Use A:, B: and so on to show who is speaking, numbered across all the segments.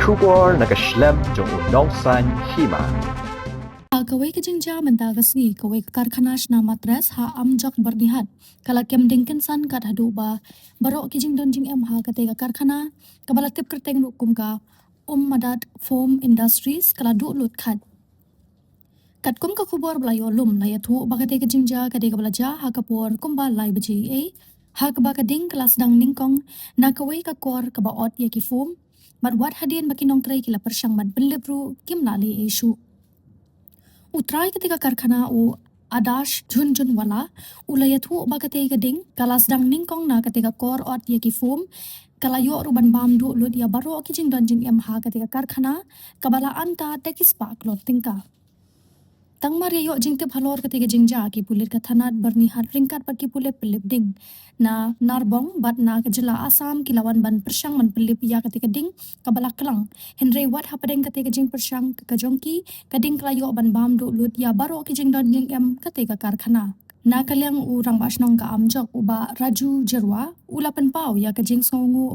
A: Shukor nakaslem jong unong san hima.
B: Kawai ke jengja mendagasni kawai ke karkhanas na matras ha amjak bernihat kala kem dingken san kat hadu ba barok ke jing don jing em ha kate ka karkhana kabala tip kerteng rukum ka madat foam industries kala du lut khat kat kum ka khubor blayo lum la ya thu ba kate ke jingja kate ka balaja ha kapor kumba lai baji ha ka ba ka ding kelas dang ningkong na kawai ka kor ka ba ot ya ki foam mat wat hadien makinong trai kila persyang mat belebru kim lali isu utrai ketika karkhana adash jun wala ulayat hu bagate gading kalas dang ningkong na ketika kor ot ya ki foam kalayo ruban bam du lut ya baro ki jing don jing em ha ketika karkhana kabala anta tekis pak lot tingka tang mar yo jing te phalor ketika jing ja ki pulit ka thanat berni hat ringkat pa ki pulit pelip ding na narbong bat na ke jela asam kilawan ban persyang man pelip ya ketika ding kabala kelang henry wat hapadeng ketika jing persyang ke jongki kading kelayo ban bam du lut ya baro ki jing don jing em ketika karkhana na kalyang urang basnong ka amjok uba raju jerwa ulapan pau ya ke jing songu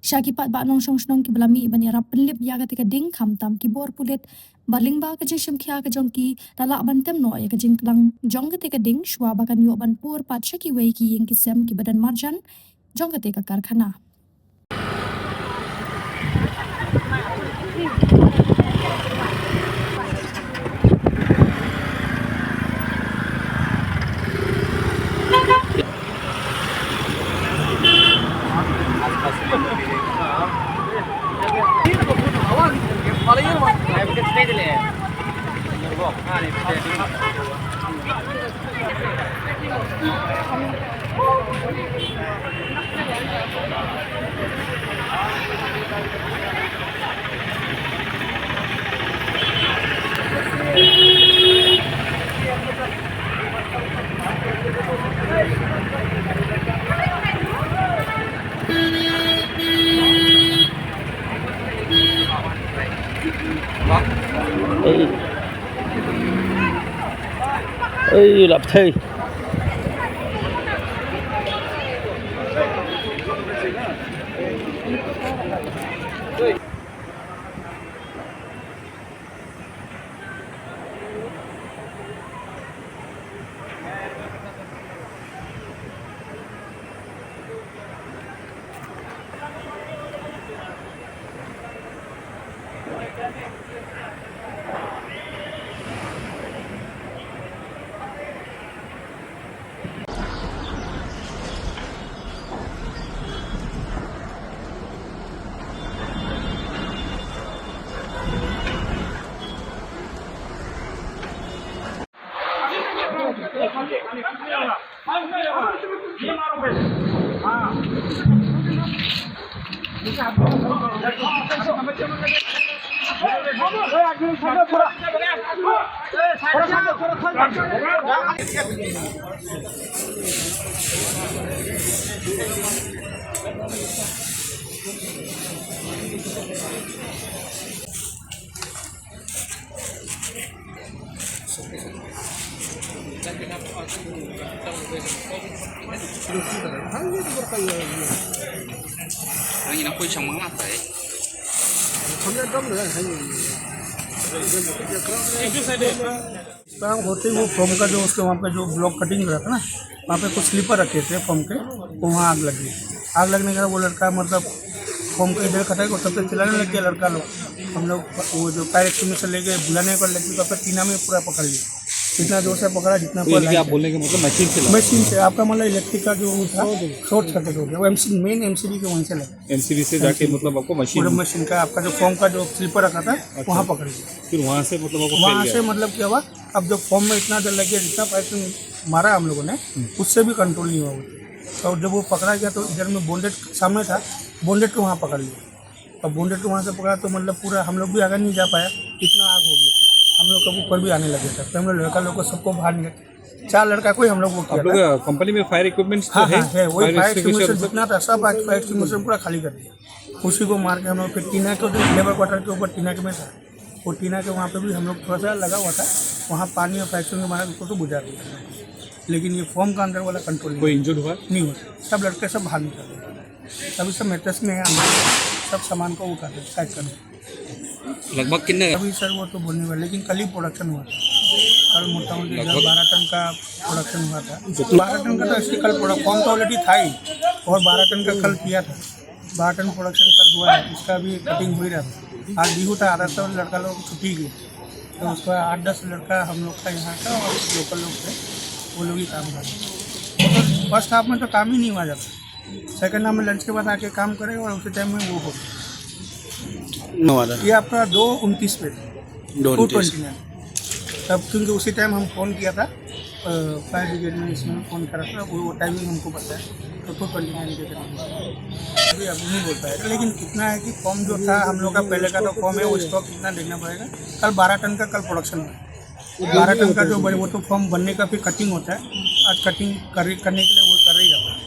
B: syakipat ba nong song ki belami ban ya rap pelip ya ketika ding khamtam ki bor pulit baling ba ke jing shimkhia ke jongki talak bantem no ya ke jing kelang jong ketika ding shwa bakan yo ban pur pat syaki wei ki yang kisem ki badan marjan jong ketika karkhana
C: lập thi
D: Ini nak kuih sama apa ya?
E: होते वो form का जो उसके वहाँ पे जो block cutting रहता है ना वहाँ पे कुछ स्लीपर रखे थे फॉर्म के तो वहाँ आग लगी। आग लगने के बाद वो लड़का मतलब फॉर्म के इधर कटा तब तक चिल्लाने लग गया लड़का लोग। हम लोग वो जो फायर एक्सटिंग्विशर लेके बुलाने पर लगी तब तक टीना में पूरा पकड़ लिया। इतना जोर से पकड़ा जितना
C: आप बोलने के मतलब
E: मशीन से आपका मतलब इलेक्ट्रिक का जो था शॉर्ट सर्किट हो गया। वो मेन एमसीबी के वहीं से लगा।
C: एमसीबी से जाके मतलब आपको
E: मशीन का आपका जो फॉर्म का जो स्लीपर रखा था वहाँ पकड़ लिया।
C: फिर वहाँ से मतलब
E: वहाँ से मतलब क्या हुआ अब जो फॉर्म में इतना डर लग गया जितना फायर मारा हम लोगों ने उससे भी कंट्रोल नहीं हुआ। तो जब वो पकड़ा गया तो इधर में बोंडेड सामने था, बोंडेड को वहाँ पकड़ लिया। और बोंडेड को वहाँ से पकड़ा तो मतलब पूरा हम लोग भी आगे नहीं जा पाया, इतना आग हो गया। हम लोग का ऊपर भी आने लगे थे। तो हम लोग लड़का लोग को सबको बाहर निकल 4 लड़का को ही हम लोग वो किया।
C: कंपनी में फायर इक्विपमेंट्स
E: हाँ है वही फायर एक्सटिंग्विशर जितना था सब फायर एक्सटिंग्विशर पूरा खाली कर दिया। उसी को मार के हम लोग फिर टीना के लेबर क्वार्टर के ऊपर टीना के में था, वो टीना के वहाँ पे भी हम लोग थोड़ा सा लगा हुआ था, वहाँ पानी और फैक्ट्री के मारा उसको तो बुझा दिया। लेकिन ये फॉर्म का अंदर वाला कंट्रोल
C: कोई इंजर्ड हुआ
E: नहीं हुआ, सब लड़के सब बाहर निकल गए। अभी सब मेट्रेस में है, सब सामान को उठा दे पैक कर दे।
D: लगभग कितने
E: अभी सर वो तो बोलने वाले, लेकिन कल ही प्रोडक्शन हुआ था। कल मोटा मोटी 12 टन का प्रोडक्शन हुआ था। 12 टन का तो इसके कल प्रोडक्ट फॉर्म तो ऑलरेडी था ही, और 12 टन का कल किया था। 12 टन प्रोडक्शन कल हुआ है, इसका भी कटिंग हो ही रहा था। आज बिहू था, आधा सौ लड़का लोग छुट्टी गई, तो उसका 8-10 लड़का हम लोग का यहाँ का और लोकल लोग थे, वो लोग ही काम कर रहे। फर्स्ट हाफ में तो काम ही नहीं हुआ जाता, सेकंड हाफ में लंच के बाद आके काम करेगा और उसी टाइम में वो हो। ये आपका 2:29 पे 2:29 तब, क्योंकि उसी टाइम हम फ़ोन किया था फायर ब्रिगेड में, इसमें फ़ोन करा था, वो टाइमिंग हमको पता है, तो 2:29 के करीब अभी नहीं बोल पाएगा। लेकिन कितना है कि फॉर्म जो था हम लोग का पहले का तो फॉर्म है, वो स्टॉक कितना देखना पड़ेगा। कल 12 टन का कल प्रोडक्शन हुआ, 12 टन का जो वो तो फॉर्म बनने का फिर कटिंग होता है, आज कटिंग करने के लिए वो कर ही जाता है,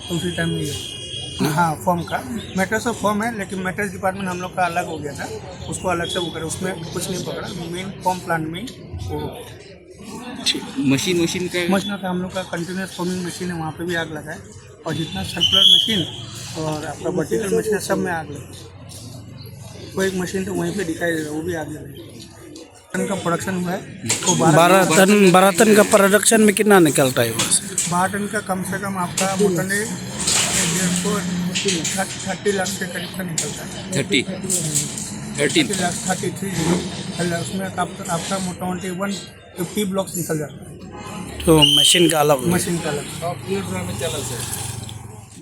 E: तो उसी टाइम में हाँ फॉर्म का मैट्रेस और फॉर्म है, लेकिन मैट्रेस डिपार्टमेंट हम लोग का अलग हो गया था, उसको अलग से वो करे, उसमें कुछ नहीं पकड़ा, मेन फॉर्म प्लांट में वो
D: मशीन का
E: मशीन था हम लोग का, कंटिन्यूस फॉर्मिंग मशीन है, वहाँ पे भी आग लगा है, और जितना सर्कुलर मशीन और आपका वर्टिकल मशीन है सब में आग लगा। वो एक मशीन तो वहीं पे दिखाई दे रहा है, वो भी आग लगा। टन का प्रोडक्शन हुआ है, तो 12
F: 12 टन का प्रोडक्शन में कितना निकलता है वहाँ से?
E: 12 टन का कम से कम आपका मोटने 30 लाख के करीब का निकलता है।
D: 30
E: लाख 33 उसमें आपका मोटा मोटी 150 ब्लॉक्स निकल जाता है,
F: तो मशीन का अलग
E: मशीन का अलग।